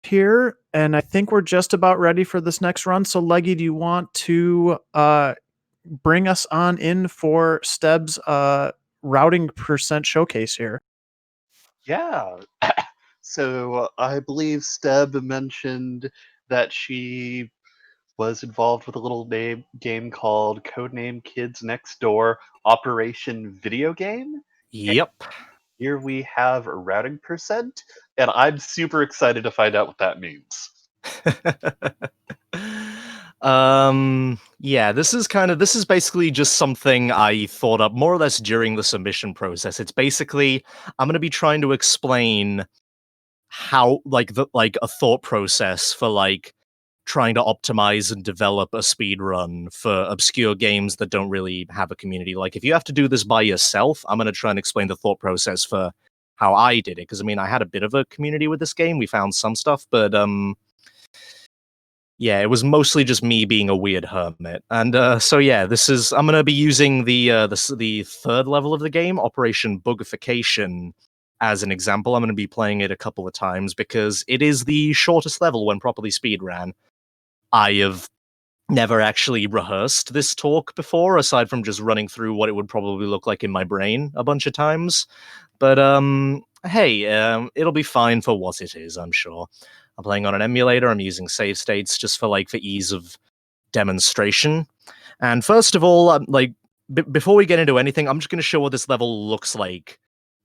here, and I think we're just about ready for this next run. So, Leggy, do you want to bring us on in for Steb's routing percent showcase here? Yeah. So I believe Steb mentioned that she was involved with a little game called Codename Kids Next Door Operation Video Game. Yep. Here we have routing percent, and I'm super excited to find out what that means. Yeah, this is basically just something I thought up more or less during the submission process. It's basically I'm going to be trying to explain how a thought process for trying to optimize and develop a speed run for obscure games that don't really have a community. Like, if you have to do this by yourself, I'm going to try and explain the thought process for how I did it, because I mean, I had a bit of a community with this game. We found some stuff, but yeah, it was mostly just me being a weird hermit. And so yeah, I'm going to be using the third level of the game, Operation Bugification, as an example. I'm going to be playing it a couple of times because it is the shortest level when properly speedran. I have never actually rehearsed this talk before, aside from just running through what it would probably look like in my brain a bunch of times. But hey, it'll be fine for what it is, I'm sure. I'm playing on an emulator. I'm using save states just for ease of demonstration. And first of all, before we get into anything, I'm just going to show what this level looks like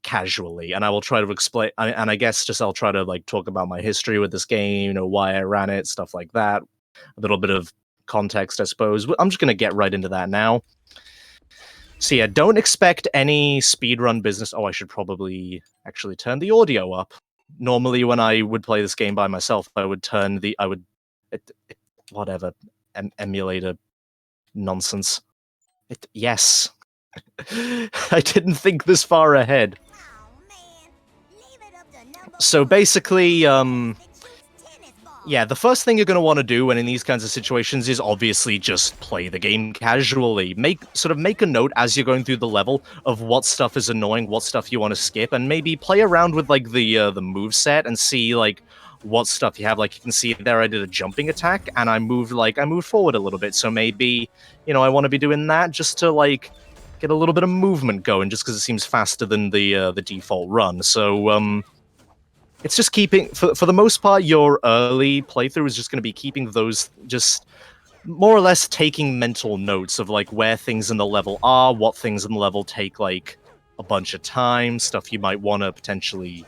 casually, and I will try to explain. And I guess just I'll try to talk about my history with this game, why I ran it, stuff like that. A little bit of context, I suppose. I'm just going to get right into that now. So yeah, don't expect any speedrun business. Oh, I should probably actually turn the audio up. Normally, when I would play this game by myself, I would whatever, emulator nonsense. Yes. I didn't think this far ahead. So basically, yeah, the first thing you're going to want to do when in these kinds of situations is obviously just play the game casually. Make a note as you're going through the level of what stuff is annoying, what stuff you want to skip, and maybe play around with the move set and see what stuff you have. Like, you can see there I did a jumping attack and I moved forward a little bit. So maybe, I want to be doing that just to get a little bit of movement going, just because it seems faster than the default run. So it's just keeping, for the most part, your early playthrough is just going to be keeping those, just more or less taking mental notes of where things in the level are, what things in the level take a bunch of time, stuff you might want to potentially,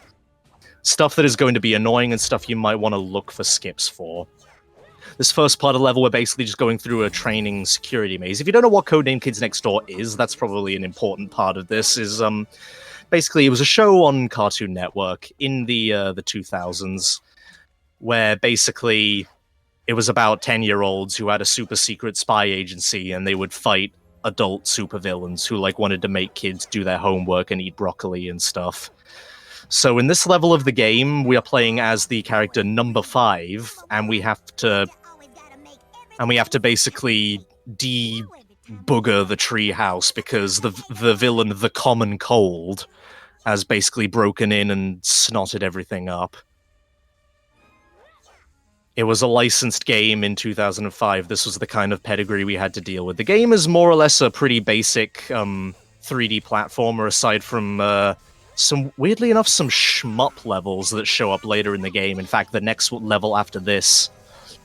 stuff that is going to be annoying, and stuff you might want to look for skips for. This first part of the level, we're basically just going through a training security maze. If you don't know what Codename Kids Next Door is, that's probably an important part of this, is basically, it was a show on Cartoon Network in the 2000s, where basically it was about 10-year-olds who had a super secret spy agency, and they would fight adult supervillains who wanted to make kids do their homework and eat broccoli and stuff. So in this level of the game, we are playing as the character number 5, and we have to basically booger the tree house because the villain, the Common Cold, has basically broken in and snotted everything up. It was a licensed game in 2005. This was the kind of pedigree we had to deal with. The game is more or less a pretty basic 3D platformer, aside from weirdly enough, some shmup levels that show up later in the game. In fact, the next level after this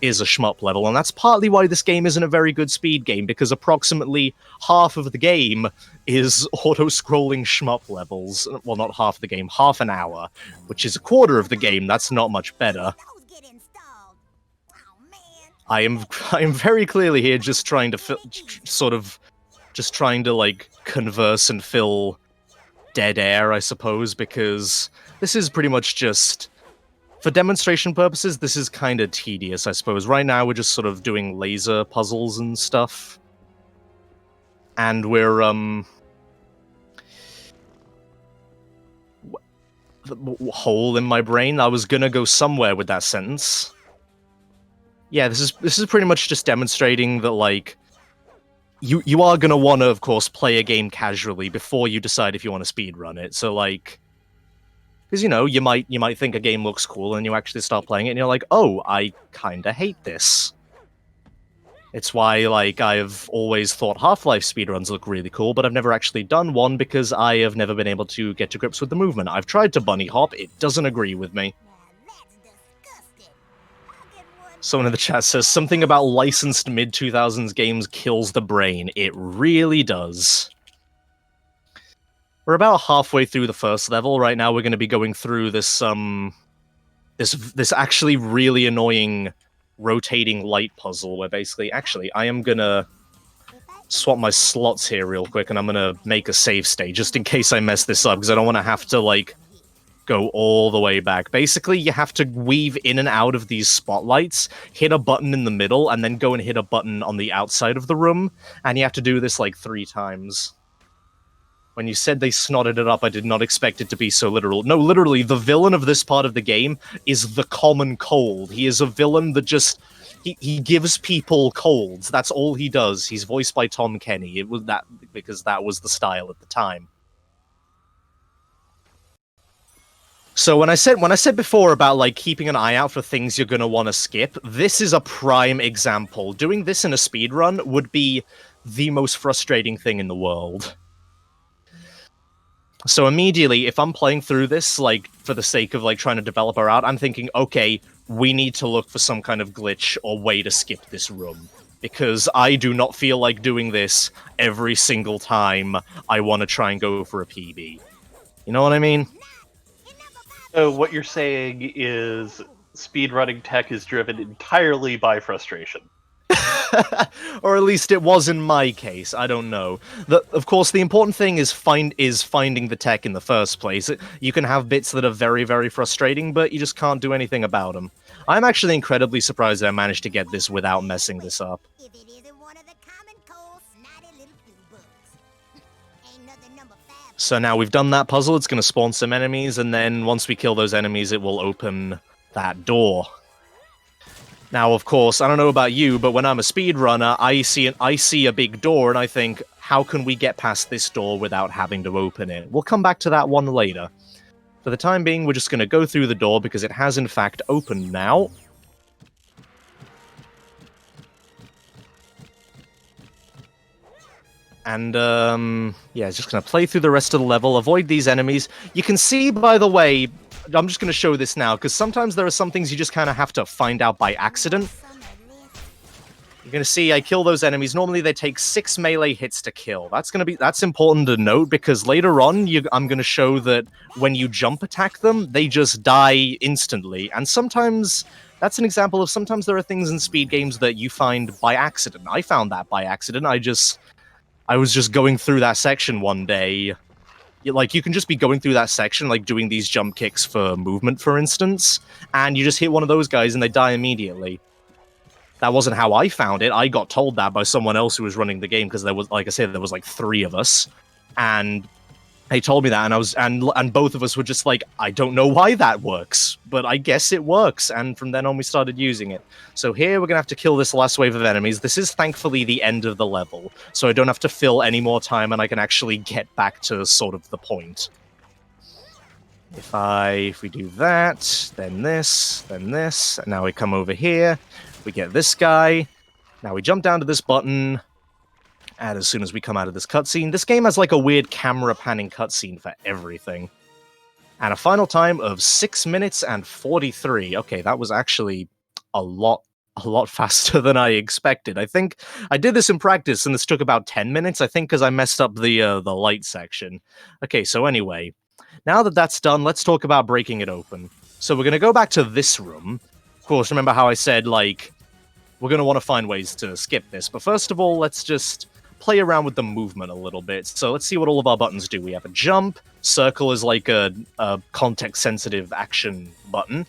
is a shmup level, and that's partly why this game isn't a very good speed game, because approximately half of the game is auto-scrolling shmup levels. Well, not half of the game, half an hour, which is a quarter of the game. That's not much better. I am very clearly here just trying to converse and fill dead air, I suppose, because this is pretty much just, for demonstration purposes, this is kind of tedious, I suppose. Right now, we're just sort of doing laser puzzles and stuff. And we're, hole in my brain. I was gonna go somewhere with that sentence. Yeah, this is pretty much just demonstrating that, you are gonna want to, of course, play a game casually before you decide if you want to speedrun it. So, Because, you might think a game looks cool, and you actually start playing it, and you're like, oh, I kinda hate this. It's why, I've always thought Half-Life speedruns look really cool, but I've never actually done one because I have never been able to get to grips with the movement. I've tried to bunny hop, it doesn't agree with me. Someone in the chat says, something about licensed mid-2000s games kills the brain. It really does. We're about halfway through the first level. Right now we're going to be going through this actually really annoying rotating light puzzle where basically, actually, I am gonna swap my slots here real quick and I'm gonna make a save state just in case I mess this up because I don't want to have to, go all the way back. Basically, you have to weave in and out of these spotlights, hit a button in the middle, and then go and hit a button on the outside of the room, and you have to do this 3 times. When you said they snotted it up, I did not expect it to be so literal. No, literally, the villain of this part of the game is the common cold. He is a villain that just... He gives people colds. That's all he does. He's voiced by Tom Kenny. It was that because that was the style at the time. So when I said before about keeping an eye out for things you're gonna want to skip, this is a prime example. Doing this in a speedrun would be the most frustrating thing in the world. So immediately, if I'm playing through this, for the sake of, trying to develop a route, I'm thinking, okay, we need to look for some kind of glitch or way to skip this room. Because I do not feel like doing this every single time I want to try and go for a PB. You know what I mean? So what you're saying is speedrunning tech is driven entirely by frustration. Or at least it was in my case. I don't know. Of course, the important thing is finding the tech in the first place. You can have bits that are very, very frustrating, but you just can't do anything about them. I'm actually incredibly surprised that I managed to get this without messing this up. So now we've done that puzzle, it's going to spawn some enemies, and then once we kill those enemies, it will open that door. Now, of course, I don't know about you, but when I'm a speedrunner, I see a big door, and I think, how can we get past this door without having to open it? We'll come back to that one later. For the time being, we're just going to go through the door, because it has in fact opened now. And, yeah, just gonna play through the rest of the level, avoid these enemies. You can see, by the way, I'm just gonna show this now, because sometimes there are some things you just kind of have to find out by accident. You're gonna see I kill those enemies. Normally they take 6 melee hits to kill. That's important to note, because later on, I'm gonna show that when you jump attack them, they just die instantly. And sometimes... That's an example of sometimes there are things in speed games that you find by accident. I found that by accident. I was just going through that section one day. You can just be going through that section, doing these jump kicks for movement, for instance, and you just hit one of those guys and they die immediately. That wasn't how I found it. I got told that by someone else who was running the game, because there was, like I said, there was 3 of us, and they told me that, and both of us were just like, I don't know why that works, but I guess it works, and from then on we started using it. So here we're gonna have to kill this last wave of enemies. This is thankfully the end of the level, so I don't have to fill any more time, and I can actually get back to sort of the point. If we do that, then this, and now we come over here, we get this guy, now we jump down to this button, and as soon as we come out of this cutscene, this game has a weird camera panning cutscene for everything. And a final time of 6 minutes and 43. Okay, that was actually a lot faster than I expected. I think I did this in practice, and this took about 10 minutes, I think, because I messed up the light section. Okay, so anyway, now that that's done, let's talk about breaking it open. So we're going to go back to this room. Of course, remember how I said, we're going to want to find ways to skip this. But first of all, let's just play around with the movement a little bit. So let's see what all of our buttons do. We have a jump. Circle is a context-sensitive action button.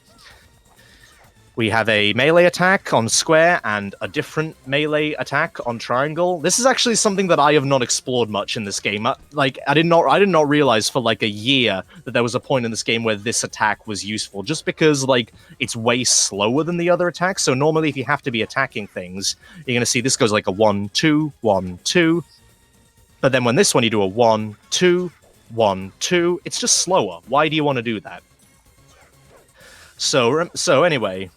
We have a melee attack on square and a different melee attack on triangle. This is actually something that I have not explored much in this game. I did not realize for a year that there was a point in this game where this attack was useful, just because it's way slower than the other attacks. So normally if you have to be attacking things, you're going to see this goes like a 1-2, 1-2. But then when this one you do a 1-2, 1-2, it's just slower. Why do you want to do that? So anyway,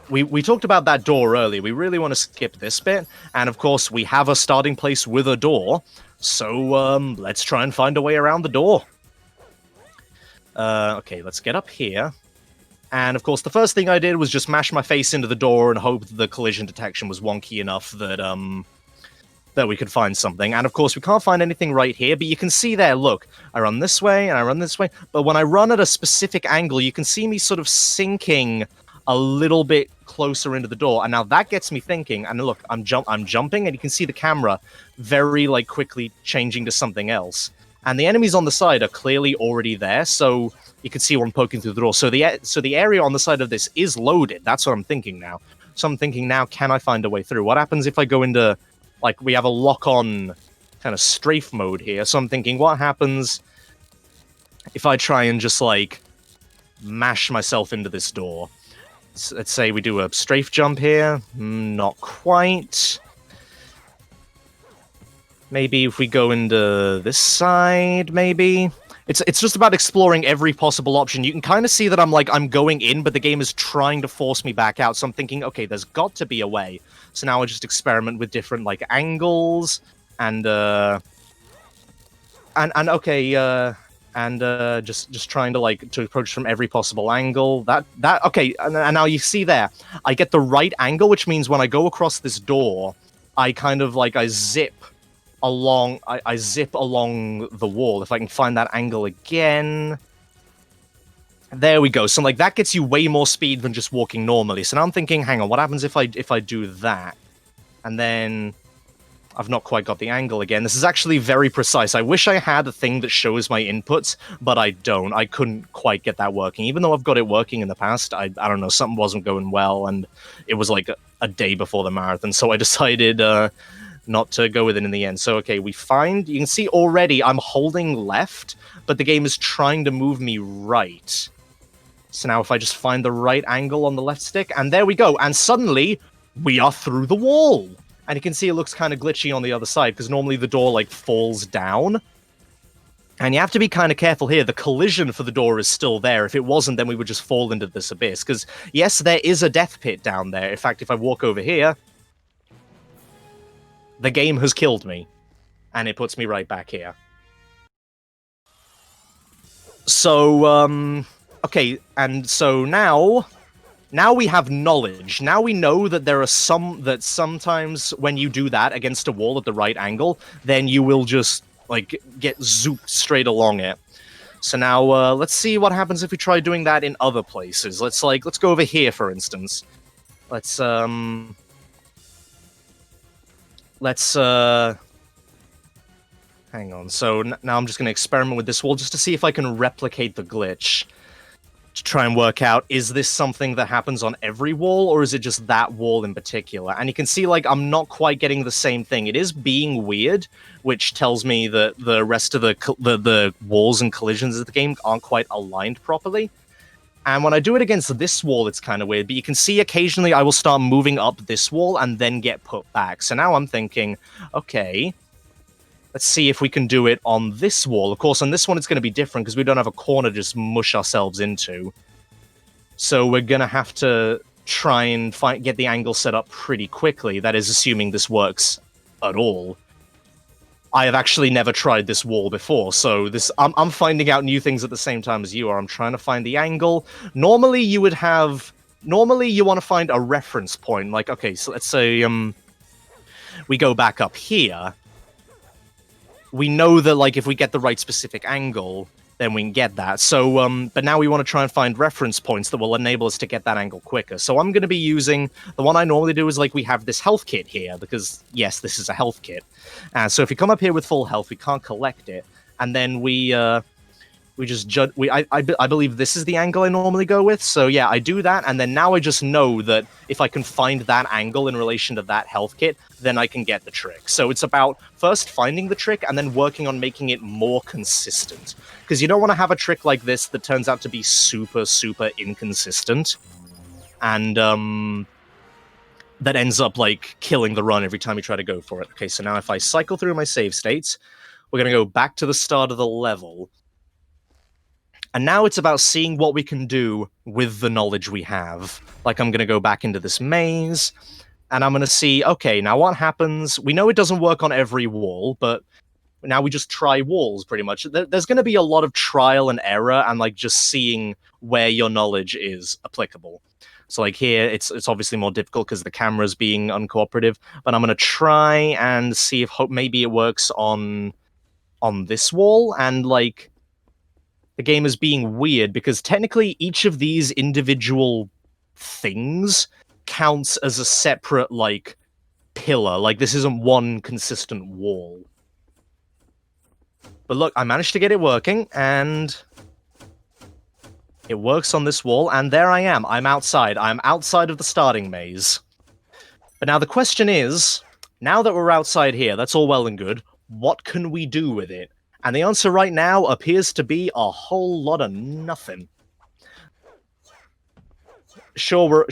we talked about that door earlier. We really want to skip this bit, and of course we have a starting place with a door. So let's try and find a way around the door. Okay, let's get up here. And of course, the first thing I did was just mash my face into the door and hope the collision detection was wonky enough that that we could find something. And of course, we can't find anything right here, but you can see there, look, I run this way and I run this way, but when I run at a specific angle, you can see me sort of sinking a little bit closer into the door. And now that gets me thinking, and look, I'm jumping, and you can see the camera very, like, quickly changing to something else. And the enemies on the side are clearly already there, so you can see where I'm poking through the door. So the area on the side of this is loaded. That's what I'm thinking now. So I'm thinking now, can I find a way through? What happens if I go into, like, we have a lock-on kind of strafe mode here. So I'm thinking, what happens if I try and just, like, mash myself into this door? So let's say we do a strafe jump here. Not quite. Maybe if we go into this side, maybe? It's just about exploring every possible option. You can kind of see that I'm going in, but the game is trying to force me back out. So I'm thinking, okay, there's got to be a way. So now I just experiment with different, like, angles and just trying to, like, to approach from every possible angle. Okay, and now you see there, I get the right angle, which means when I go across this door, I kind of, like, I zip along the wall. If I can find that angle again. There we go. So, like, that gets you way more speed than just walking normally. So now I'm thinking, hang on, what happens if I do that? And then I've not quite got the angle again. This is actually very precise. I wish I had a thing that shows my inputs, but I don't. I couldn't quite get that working. Even though I've got it working in the past, I don't know, something wasn't going well, and it was like a day before the marathon, so I decided not to go with it in the end. So, okay, you can see already I'm holding left, but the game is trying to move me right. So now if I just find the right angle on the left stick, and there we go, and suddenly we are through the wall. And you can see it looks kind of glitchy on the other side, because normally the door, like, falls down. And you have to be kind of careful here. The collision for the door is still there. If it wasn't, then we would just fall into this abyss. Because, yes, there is a death pit down there. In fact, if I walk over here, the game has killed me, and it puts me right back here. So, okay, and so now we have knowledge. Now we know that sometimes when you do that against a wall at the right angle, then you will just, like, get zooped straight along it. So now, let's see what happens if we try doing that in other places. Let's go over here, for instance. Let's hang on. So now I'm just going to experiment with this wall just to see if I can replicate the glitch. To try and work out, is this something that happens on every wall, or is it just that wall in particular? And you can see, like, I'm not quite getting the same thing. It is being weird, which tells me that the rest of the walls and collisions of the game aren't quite aligned properly. And when I do it against this wall, it's kind of weird, but you can see occasionally I will start moving up this wall and then get put back. So now I'm thinking, okay, let's see if we can do it on this wall. Of course, on this one it's going to be different because we don't have a corner to just mush ourselves into. So we're going to have to try and get the angle set up pretty quickly. That is assuming this works at all. I have actually never tried this wall before, so I'm finding out new things at the same time as you are. I'm trying to find the angle. Normally you want to find a reference point. Like, okay, so let's say we go back up here. We know that, like, if we get the right specific angle, then we can get that. So, but now we want to try and find reference points that will enable us to get that angle quicker. So I'm going to be using, the one I normally do is, like, we have this health kit here, because, yes, this is a health kit. So if you come up here with full health, we can't collect it. And then we just judge, I believe this is the angle I normally go with. So yeah, I do that, and then now I just know that if I can find that angle in relation to that health kit, then I can get the trick. So it's about first finding the trick and then working on making it more consistent. Because you don't want to have a trick like this that turns out to be super, super inconsistent. And that ends up, like, killing the run every time you try to go for it. Okay, so now if I cycle through my save states, we're going to go back to the start of the level. And now it's about seeing what we can do with the knowledge we have. Like, I'm going to go back into this maze, and I'm going to see, okay, now what happens? We know it doesn't work on every wall, but now we just try walls, pretty much. There's going to be a lot of trial and error, and, like, just seeing where your knowledge is applicable. So, like, here, it's obviously more difficult because the camera's being uncooperative, but I'm going to try and see if maybe it works on this wall, and, like, the game is being weird because technically each of these individual things counts as a separate, like, pillar. Like, this isn't one consistent wall. But look, I managed to get it working, and it works on this wall, and there I am. I'm outside. I'm outside of the starting maze. But now the question is, now that we're outside here, that's all well and good, what can we do with it? And the answer right now appears to be a whole lot of nothing. Sure,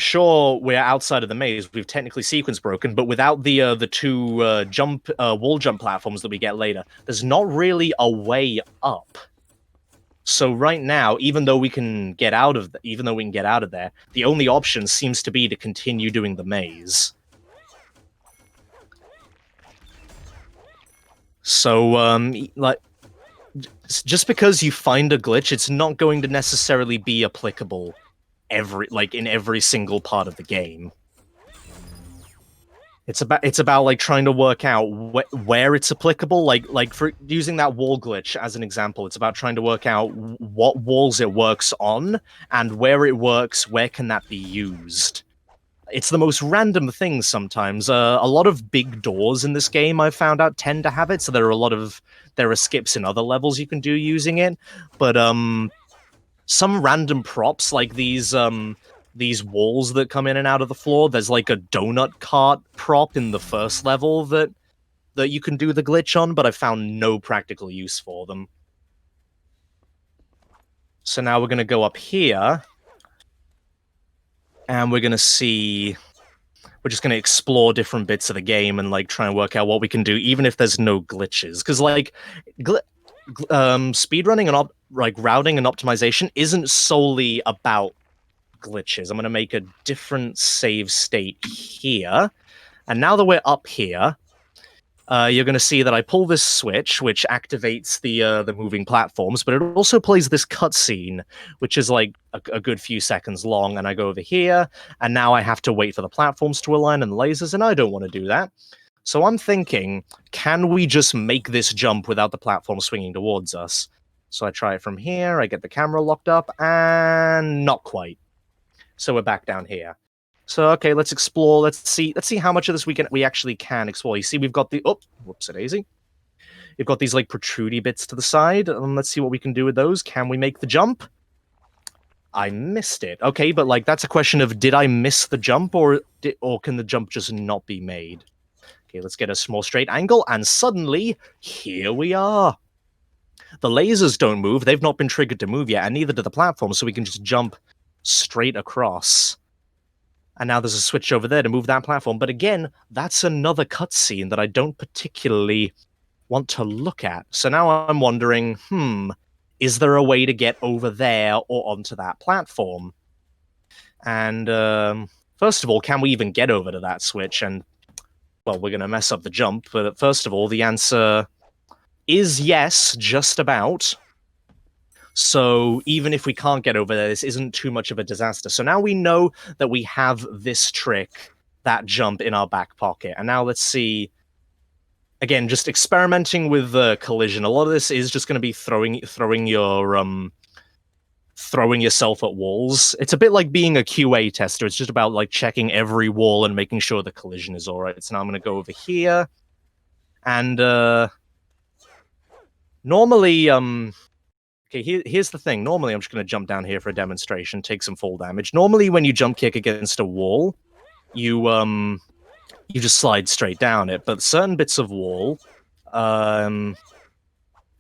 we're outside of the maze. We've technically sequence broken, but without the two wall jump platforms that we get later, there's not really a way up. So right now, even though we can get out of there, the only option seems to be to continue doing the maze. So, like, just because you find a glitch, it's not going to necessarily be applicable in every single part of the game. It's about like trying to work out where it's applicable. Like for using that wall glitch as an example, it's about trying to work out what walls it works on and where it works. Where can that be used? It's the most random things sometimes. A lot of big doors in this game, I've found out, tend to have it. So there are skips in other levels you can do using it, but some random props like these walls that come in and out of the floor. There's like a donut cart prop in the first level that you can do the glitch on, but I found no practical use for them. So now we're going to go up here, and we're going to see... We're just going to explore different bits of the game and, like, try and work out what we can do, even if there's no glitches. Because, like, speedrunning and routing and optimization isn't solely about glitches. I'm going to make a different save state here. And now that we're up here, you're going to see that I pull this switch, which activates the moving platforms, but it also plays this cutscene, which is like a good few seconds long, and I go over here, and now I have to wait for the platforms to align and the lasers, and I don't want to do that. So I'm thinking, can we just make this jump without the platform swinging towards us? So I try it from here, I get the camera locked up, and not quite. So we're back down here. So, okay, let's explore. Let's see how much of this we actually can explore. You see, we've got the... Oh, whoops-a-daisy. We've got these, like, protrudy bits to the side. Let's see what we can do with those. Can we make the jump? I missed it. Okay, but, like, that's a question of, did I miss the jump, or can the jump just not be made? Okay, let's get a small straight angle, and suddenly, here we are. The lasers don't move. They've not been triggered to move yet, and neither do the platforms, so we can just jump straight across. And now there's a switch over there to move that platform. But again, that's another cutscene that I don't particularly want to look at. So now I'm wondering, is there a way to get over there or onto that platform? And first of all, can we even get over to that switch? And, well, we're going to mess up the jump. But first of all, the answer is yes, just about. So even if we can't get over there, this isn't too much of a disaster. So now we know that we have this trick, that jump, in our back pocket. And now let's see... Again, just experimenting with the collision. A lot of this is just going to be throwing yourself at walls. It's a bit like being a QA tester. It's just about, like, checking every wall and making sure the collision is all right. So now I'm going to go over here. And normally... Okay, here's the thing. Normally, I'm just going to jump down here for a demonstration, take some fall damage. Normally, when you jump kick against a wall, you just slide straight down it. But certain bits of wall, I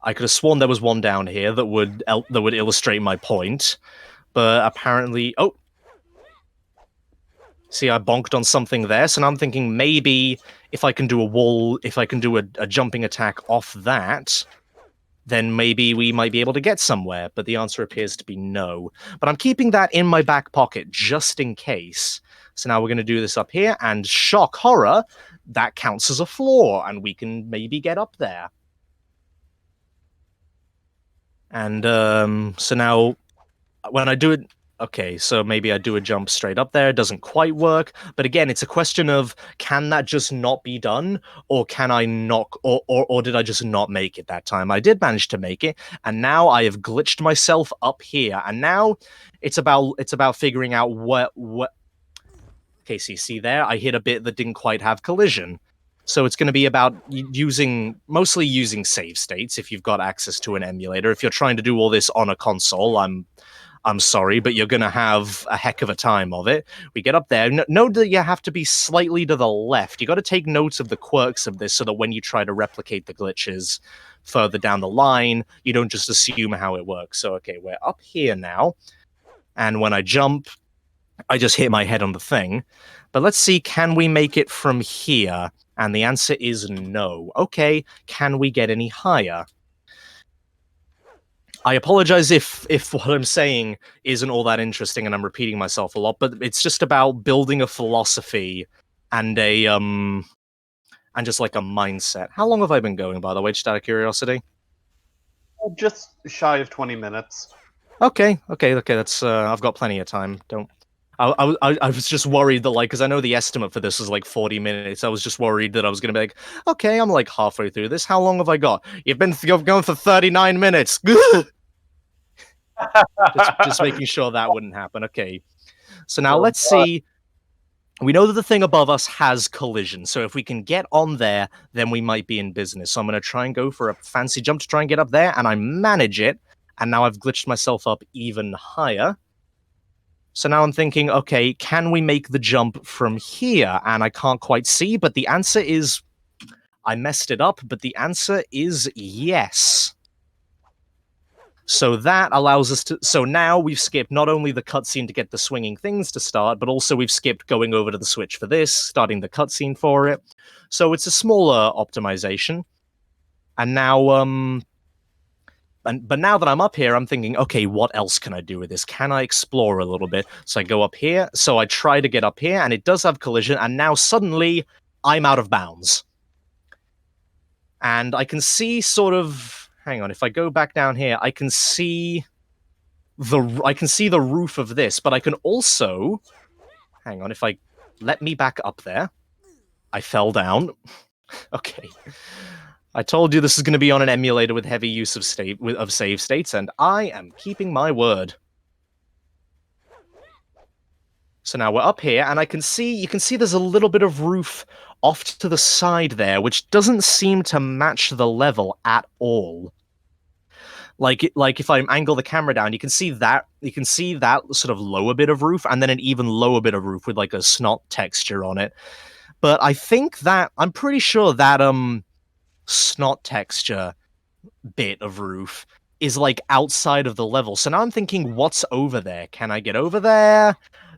could have sworn there was one down here that would illustrate my point. But apparently... Oh! See, I bonked on something there, so now I'm thinking maybe if I can do a jumping attack off that... then maybe we might be able to get somewhere, but the answer appears to be no. But I'm keeping that in my back pocket just in case. So now we're going to do this up here, and shock horror, that counts as a floor, and we can maybe get up there. And so now when I do it, okay, so maybe I do a jump straight up there. It doesn't quite work, but again, it's a question of, can that just not be done, or can I knock, or did I just not make it that time? I did manage to make it, and now I have glitched myself up here, and now it's about figuring out what. Okay, so you see there, I hit a bit that didn't quite have collision. So it's going to be about mostly using save states if you've got access to an emulator. If you're trying to do all this on a console, I'm sorry, but you're going to have a heck of a time of it. We get up there. Note that you have to be slightly to the left. You got to take notes of the quirks of this so that when you try to replicate the glitches further down the line, you don't just assume how it works. So, okay, we're up here now. And when I jump, I just hit my head on the thing. But let's see, can we make it from here? And the answer is no. Okay, can we get any higher? I apologize if what I'm saying isn't all that interesting and I'm repeating myself a lot, but it's just about building a philosophy and and just like a mindset. How long have I been going, by the way, just out of curiosity? Just shy of 20 minutes. Okay, that's I've got plenty of time. Don't I was just worried that, like, because I know the estimate for this is like 40 minutes. I was just worried that I was going to be like, okay, I'm like halfway through this. How long have I got? You've been going for 39 minutes. just making sure that wouldn't happen. Okay. So now let's see. We know that the thing above us has collision. So if we can get on there, then we might be in business. So I'm going to try and go for a fancy jump to try and get up there. And I manage it. And now I've glitched myself up even higher. So now I'm thinking, okay, can we make the jump from here? And I can't quite see, but the answer is, I messed it up, but the answer is yes. So that allows us to, so now we've skipped not only the cutscene to get the swinging things to start, but also we've skipped going over to the Switch for this, starting the cutscene for it. So it's a smaller optimization. And now, but now that I'm up here, I'm thinking, okay, what else can I do with this? Can I explore a little bit? So I go up here, so I try to get up here, and it does have collision, and now suddenly I'm out of bounds. And I can see sort of, hang on, if I go back down here, I can see the roof of this, but I can also, hang on, if I let me back up there, I fell down. Okay. I told you this is going to be on an emulator with heavy use of save states, and I am keeping my word. So now we're up here, and you can see there's a little bit of roof off to the side there, which doesn't seem to match the level at all. Like if I angle the camera down, you can see that sort of lower bit of roof, and then an even lower bit of roof with like a snot texture on it. But I'm pretty sure that snot texture bit of roof is like outside of the level. So now I'm thinking, what's over there? Can I get over there?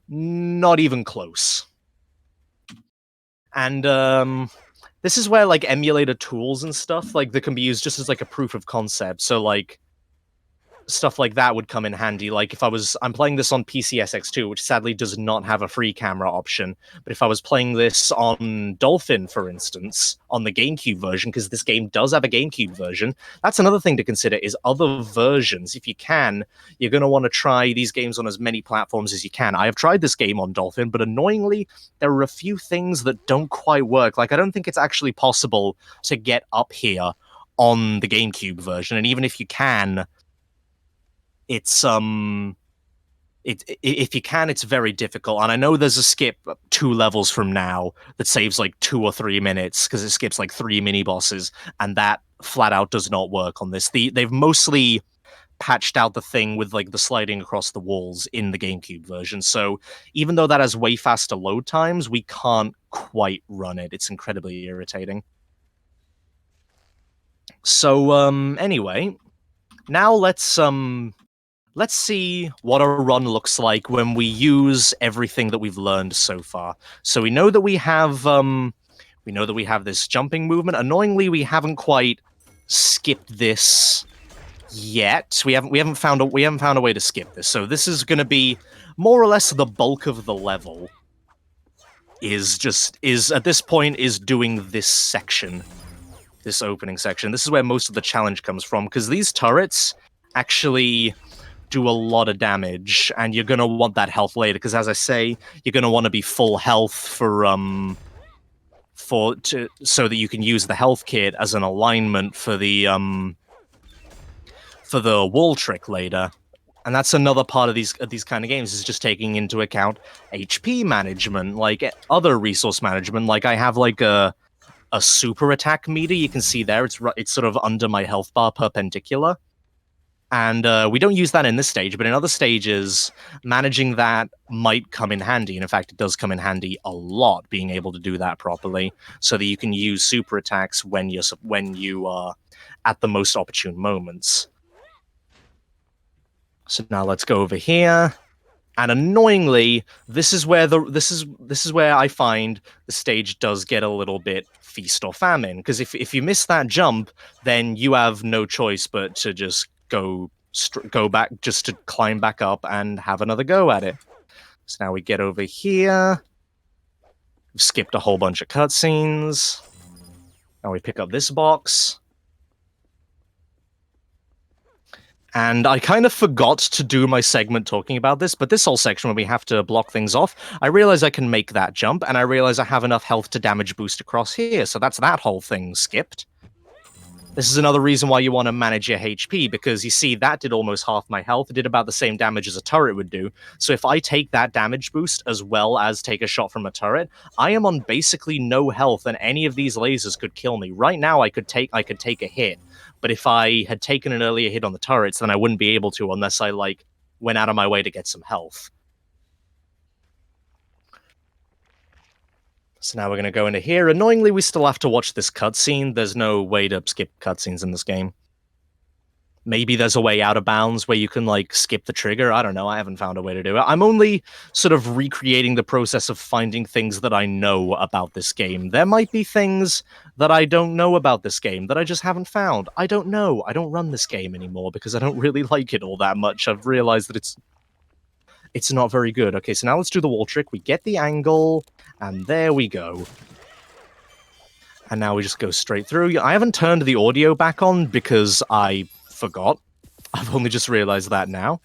Not even close. And this is where like emulator tools and stuff like that can be used just as like a proof of concept. So like stuff like that would come in handy. Like if I'm playing this on PCSX2, which sadly does not have a free camera option, but if I was playing this on Dolphin, for instance, on the GameCube version, because this game does have a GameCube version, that's another thing to consider is other versions. If you can, you're going to want to try these games on as many platforms as you can. I have tried this game on Dolphin, but annoyingly, there are a few things that don't quite work. Like I don't think it's actually possible to get up here on the GameCube version, and even if you can, it's if you can, it's very difficult. And I know there's a skip 2 levels from now that saves like 2 or 3 minutes because it skips like 3 mini bosses, and that flat out does not work on this. They've mostly patched out the thing with like the sliding across the walls in the GameCube version. So even though that has way faster load times, we can't quite run it. It's incredibly irritating. So anyway, now let's see what a run looks like when we use everything that we've learned so far. So we know that we have this jumping movement. Annoyingly, we haven't quite skipped this yet. We haven't found a way to skip this. So this is going to be more or less the bulk of the level. Is at this point is doing this section, this opening section. This is where most of the challenge comes from, because these turrets actually do a lot of damage, and you're gonna want that health later. Because as I say, you're gonna want to be full health so that you can use the health kit as an alignment for the wall trick later. And that's another part of these kind of games, is just taking into account HP management, like other resource management. Like I have like a super attack meter. You can see there, it's sort of under my health bar perpendicular. And we don't use that in this stage, but in other stages, managing that might come in handy. And in fact, it does come in handy a lot, being able to do that properly, so that you can use super attacks when you are at the most opportune moments. So now let's go over here. And annoyingly, this is where I find the stage does get a little bit feast or famine. Because if you miss that jump, then you have no choice but to just go back, just to climb back up and have another go at it. So now we get over here. We've skipped a whole bunch of cutscenes. Now we pick up this box. And I kind of forgot to do my segment talking about this, but this whole section where we have to block things off, I realize I can make that jump, and I realize I have enough health to damage boost across here, so that's that whole thing skipped. This is another reason why you want to manage your HP, because you see, that did almost half my health. It did about the same damage as a turret would do. So if I take that damage boost as well as take a shot from a turret, I am on basically no health, and any of these lasers could kill me. Right now, I could take a hit, but if I had taken an earlier hit on the turrets, then I wouldn't be able to unless I went out of my way to get some health. So now we're going to go into here. Annoyingly, we still have to watch this cutscene. There's no way to skip cutscenes in this game. Maybe there's a way out of bounds where you can, skip the trigger. I don't know. I haven't found a way to do it. I'm only sort of recreating the process of finding things that I know about this game. There might be things that I don't know about this game that I just haven't found. I don't know. I don't run this game anymore because I don't really like it all that much. I've realized that it's not very good. Okay, so now let's do the wall trick. We get the angle, and there we go. And now we just go straight through. I haven't turned the audio back on because I forgot. I've only just realized that now.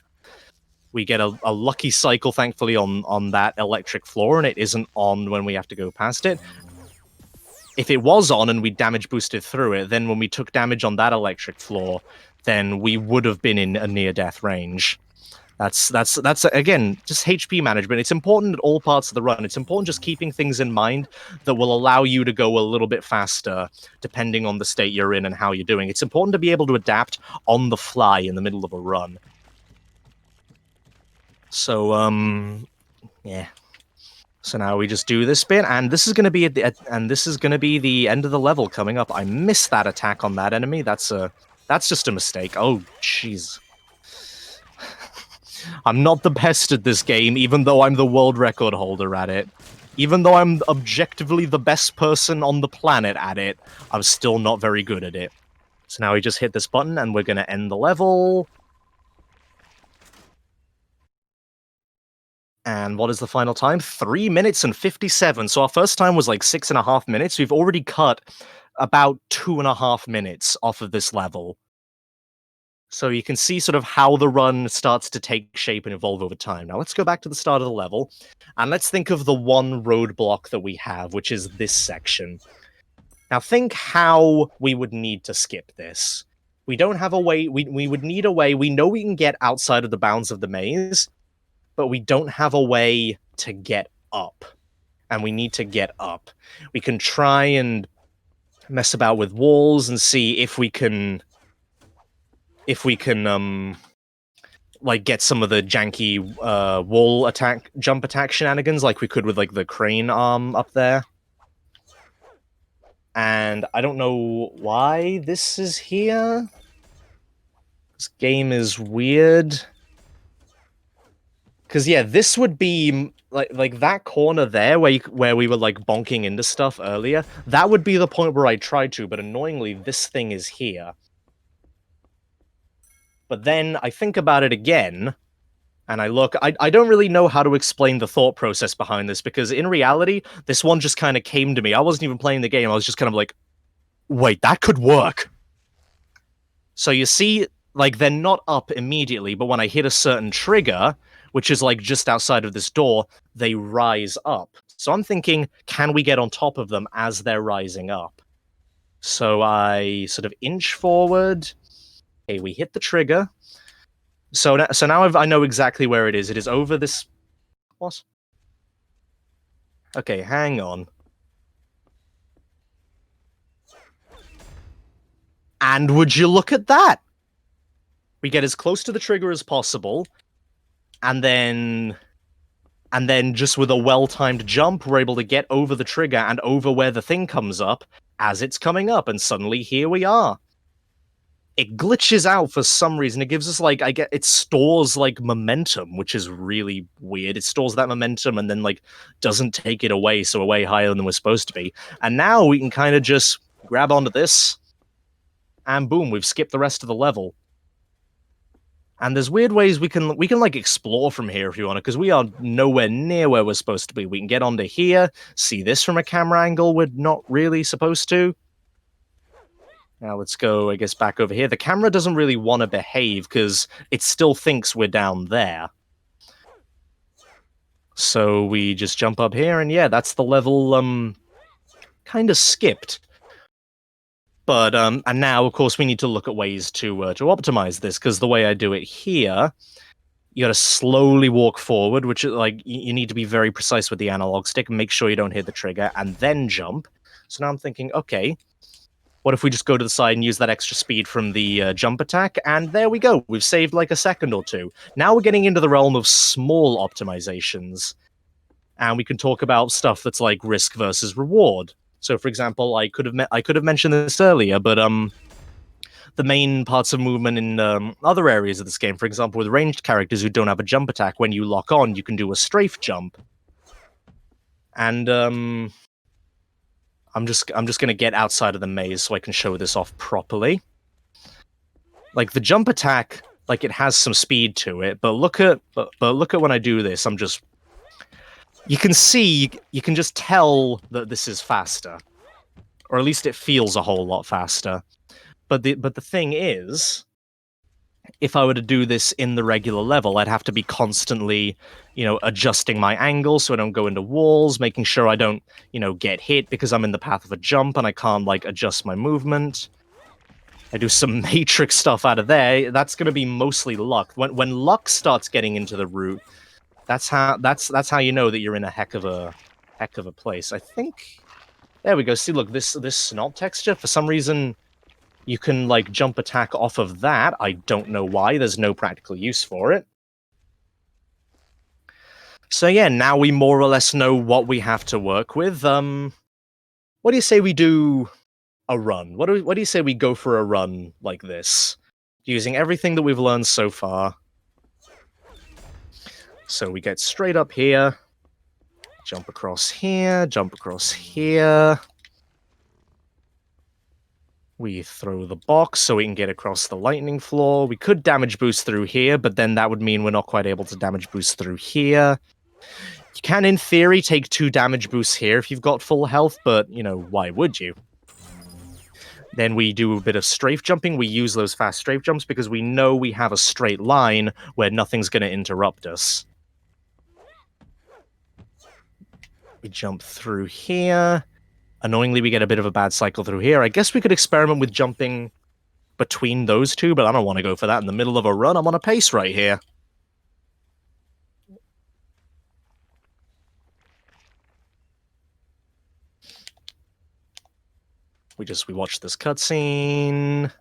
We get a lucky cycle, thankfully, on that electric floor, and it isn't on when we have to go past it. If it was on and we damage boosted through it, then when we took damage on that electric floor, then we would have been in a near-death range. That's again, just HP management. It's important at all parts of the run. It's important just keeping things in mind that will allow you to go a little bit faster depending on the state you're in and how you're doing. It's important to be able to adapt on the fly in the middle of a run. So, yeah. So now we just do this bit, and this is going to be the end of the level coming up. I missed that attack on that enemy. That's just a mistake. Oh, jeez. I'm not the best at this game, even though I'm the world record holder at it. Even though I'm objectively the best person on the planet at it, I'm still not very good at it. So now we just hit this button, and we're going to end the level. And what is the final time? 3 minutes and 57. So our first time was 6.5 minutes. We've already cut about 2.5 minutes off of this level. So you can see sort of how the run starts to take shape and evolve over time. Now let's go back to the start of the level, and let's think of the one roadblock that we have, which is this section. Now think how we would need to skip this. We don't have a way, we would need a way, we know we can get outside of the bounds of the maze, but we don't have a way to get up. And we need to get up. We can try and mess about with walls and see if we can get some of the janky wall jump attack shenanigans like we could with the crane arm up there. And I don't know why this is here. This game is weird. Because yeah, this would be like that corner there where we were bonking into stuff earlier. That would be the point where I tried to, but annoyingly this thing is here. But then I think about it again, and I look. I don't really know how to explain the thought process behind this, because in reality, this one just kind of came to me. I wasn't even playing the game. I was just kind of like, wait, that could work. So you see, like, they're not up immediately, but when I hit a certain trigger, which is like just outside of this door, they rise up. So I'm thinking, can we get on top of them as they're rising up? So I sort of inch forward. Okay, we hit the trigger. So now I know exactly where it is. It is over this... What? Okay, hang on. And would you look at that? We get as close to the trigger as possible, and then just with a well-timed jump, we're able to get over the trigger and over where the thing comes up as it's coming up, and suddenly here we are. It glitches out for some reason. It gives us, like, it stores, like, momentum, which is really weird. It stores that momentum and then, like, doesn't take it away, so we're way higher than we're supposed to be. And now we can kind of just grab onto this, and boom, we've skipped the rest of the level. And there's weird ways we can like explore from here if you want to, because we are nowhere near where we're supposed to be. We can get onto here, see this from a camera angle we're not really supposed to. Now let's go, I guess, back over here. The camera doesn't really want to behave because it still thinks we're down there. So we just jump up here, and yeah, that's the level kind of skipped. But and now, of course, we need to look at ways to optimize this, because the way I do it here, you gotta slowly walk forward, which is like, you need to be very precise with the analog stick and make sure you don't hit the trigger, and then jump. So now I'm thinking, okay, what if we just go to the side and use that extra speed from the jump attack? And there we go. We've saved like a second or two. Now we're getting into the realm of small optimizations, and we can talk about stuff that's like risk versus reward. So, for example, I could have mentioned this earlier, but the main parts of movement in other areas of this game, for example, with ranged characters who don't have a jump attack, when you lock on, you can do a strafe jump. And I'm just gonna get outside of the maze so I can show this off properly. Like, the jump attack, like, it has some speed to it, but look at when I do this. I'm just... You can see, you can just tell that this is faster. Or at least it feels a whole lot faster. But the thing is, if I were to do this in the regular level, I'd have to be constantly, adjusting my angle so I don't go into walls, making sure I don't, get hit because I'm in the path of a jump and I can't, like, adjust my movement. I do some matrix stuff out of there. That's going to be mostly luck. When luck starts getting into the route, that's how you know that you're in a heck of a place. I think there we go. See, look, this snot texture, for some reason you can, like, jump attack off of that. I don't know why. There's no practical use for it. So yeah, now we more or less know what we have to work with. What do you say we do a run? What do you say we go for a run like this, using everything that we've learned so far? So we get straight up here, jump across here, jump across here. We throw the box so we can get across the lightning floor. We could damage boost through here, but then that would mean we're not quite able to damage boost through here. You can, in theory, take 2 damage boosts here if you've got full health, but, why would you? Then we do a bit of strafe jumping. We use those fast strafe jumps because we know we have a straight line where nothing's going to interrupt us. We jump through here. Annoyingly, we get a bit of a bad cycle through here. I guess we could experiment with jumping between those two, but I don't want to go for that in the middle of a run. I'm on a pace right here. We watch this cutscene.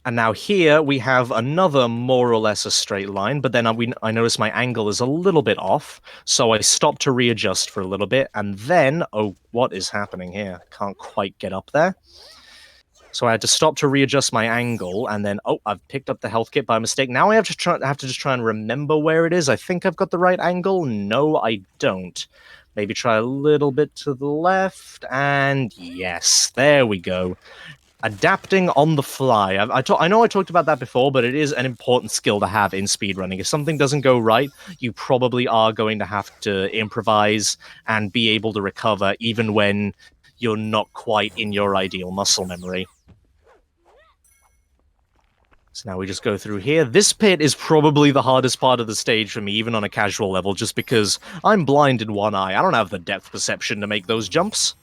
And now here we have another more or less a straight line, but then I notice my angle is a little bit off, so I stop to readjust for a little bit, and then, oh, what is happening here? Can't quite get up there. So I had to stop to readjust my angle, and then, oh, I've picked up the health kit by mistake. Now I have to just try and remember where it is. I think I've got the right angle. No, I don't. Maybe try a little bit to the left, and yes, there we go. Adapting on the fly. I know I talked about that before, but it is an important skill to have in speedrunning. If something doesn't go right, you probably are going to have to improvise and be able to recover even when you're not quite in your ideal muscle memory. So now we just go through here. This pit is probably the hardest part of the stage for me, even on a casual level, just because I'm blind in one eye. I don't have the depth perception to make those jumps.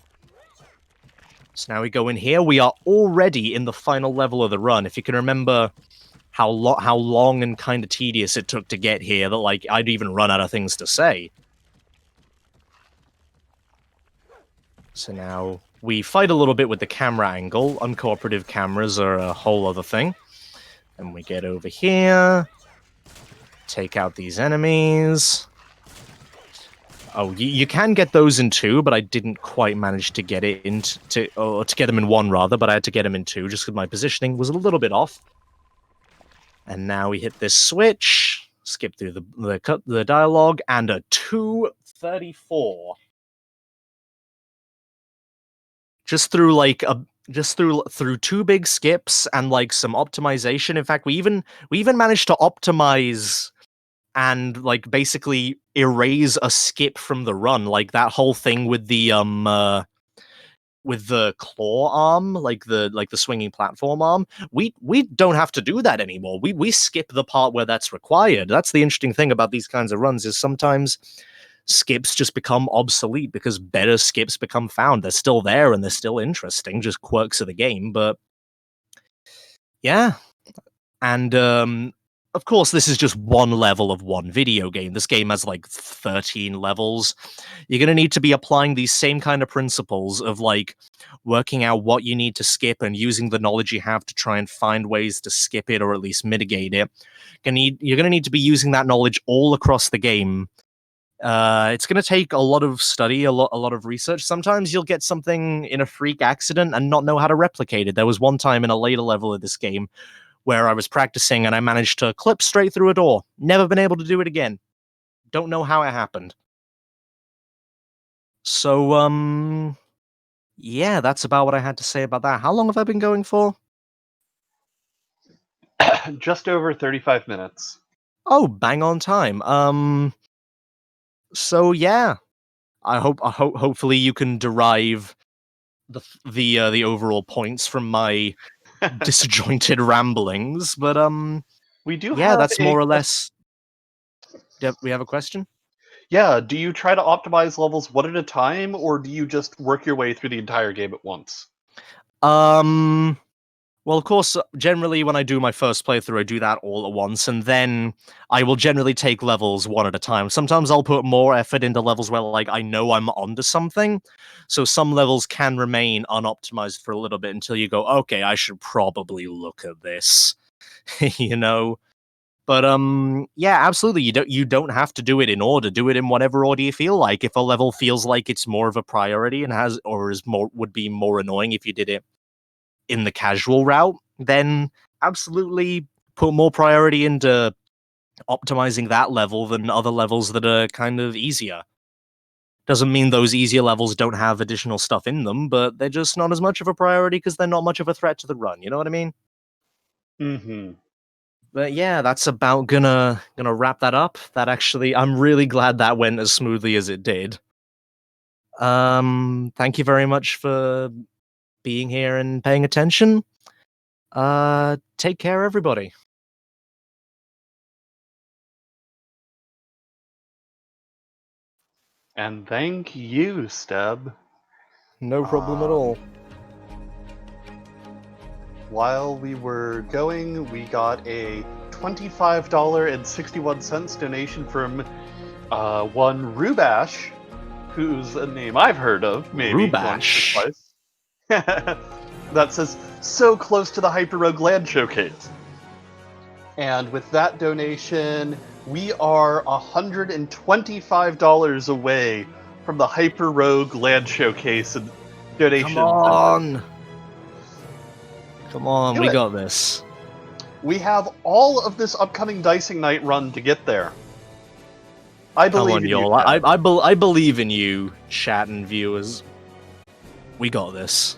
So now we go in here. We are already in the final level of the run. If you can remember how long and kind of tedious it took to get here, that like I'd even run out of things to say. So now we fight a little bit with the camera angle. Uncooperative cameras are a whole other thing. And we get over here, take out these enemies. Oh, you can get those in two, but I didn't quite manage to get it to get them in one rather, but I had to get them in two just because my positioning was a little bit off. And now we hit this switch, skip through the dialogue, and a 234. Just through two big skips and like some optimization. In fact, we even managed to optimize and like basically erase a skip from the run, like that whole thing with the claw arm, like the swinging platform arm. We don't have to do that anymore. We skip the part where that's required. That's the interesting thing about these kinds of runs, is sometimes skips just become obsolete because better skips become found. They're still there and they're still interesting, just quirks of the game. But yeah, and of course, this is just one level of one video game. This game has like 13 levels. You're going to need to be applying these same kind of principles of like working out what you need to skip and using the knowledge you have to try and find ways to skip it or at least mitigate it. You're going to need to be using that knowledge all across the game. It's going to take a lot of study, a lot of research. Sometimes you'll get something in a freak accident and not know how to replicate it. There was one time in a later level of this game where I was practicing and I managed to clip straight through a door. Never been able to do it again. Don't know how it happened. So, yeah, that's about what I had to say about that. How long have I been going for? Just over 35 minutes. Oh, bang on time. So yeah, hopefully you can derive the overall points from my disjointed ramblings, but We do yeah, have that's more or less. We have a question? Yeah, do you try to optimize levels one at a time, or do you just work your way through the entire game at once? Well, of course, generally when I do my first playthrough, I do that all at once, and then I will generally take levels one at a time. Sometimes I'll put more effort into levels where, like, I know I'm onto something, so some levels can remain unoptimized for a little bit until you go, okay, I should probably look at this, you know? But yeah, absolutely. You don't have to do it in order. Do it in whatever order you feel like. If a level feels like it's more of a priority and would be more annoying if you did it in the casual route, then absolutely put more priority into optimizing that level than other levels that are kind of easier. Doesn't mean those easier levels don't have additional stuff in them, but they're just not as much of a priority because they're not much of a threat to the run. You know what I mean? Mm-hmm. But yeah, that's about gonna wrap that up. That actually, I'm really glad that went as smoothly as it did. Thank you very much for being here and paying attention. Take care, everybody. And thank you, Steb. No problem at all. While we were going, we got a $25.61 donation from one Rubash, who's a name I've heard of, maybe Rubash. once or twice. That says, so close to the Hyper-Rogue Land Showcase. And with that donation, we are $125 away from the Hyper-Rogue Land Showcase and donation. Come on, we got this. We have all of this upcoming Dicing Night run to get there. I Come believe on, in you, y'all. Chad. I believe in you, chat and viewers. We got this.